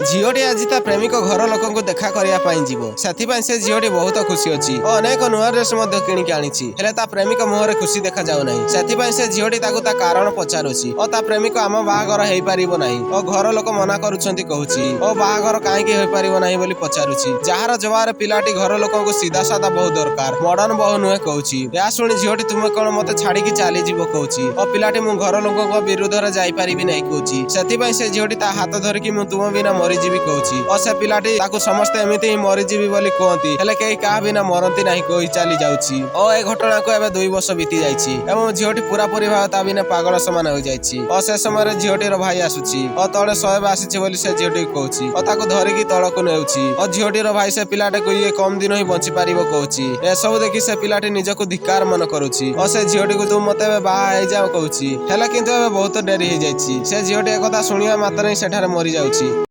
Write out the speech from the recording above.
झीटी आज ता प्रेमिक घर लोक देखा करने जीव से झीटी बहुत खुशी अच्छी और अनेक नुआ ड्रेस किणिक आनी प्रेमिक मुहर खुशी देखा जाऊना से झीटी कारण पचारुची और ता प्रेमिक आम बाहागर हो पार ना और घर लोक मना कर बाहागर कहीं हो पार ना पचारुची जार जवाब पिलाटी घर लोक सीधा साधा बहुत दरकार मॉडर्न बहु नुहे कहूँ या शुणी झीटी तुम कौन मत छाड़ी चली कहूँ और पिलाटी मु घर लोक विरुद्ध में जापारि ना कहूँ से झीटी हाथ धरिकी तुम बिना मरीजी कहूँ और से पिलाटी समस्ते एमती ही मरीजी कहती हेले कहीं क्या बिना मरती ना कही चली जाऊँगी और ए घटना को एवं 2 वर्ष बीती जाइए झीटी पूरापूरी भाव ता बिना पागल समान हो जाए और से समय झीटीर भाई आसूची और तले शोएब आसी से झीटी कहूँ और धरिकी तलक नेउची और झीटीर भाई से पिलाटे को ये कम दिन ही बंची पार कहूँ एसबू देखी से पिलाटी निजक धिक्कार मन करुच्ची और से झीटी को तुम मत बाहा जा कहूँ हेले किंतु बहुत डेरी हो जाए से झीटी एक शुणा मात्र ही सेठारे मरी जाऊँगी।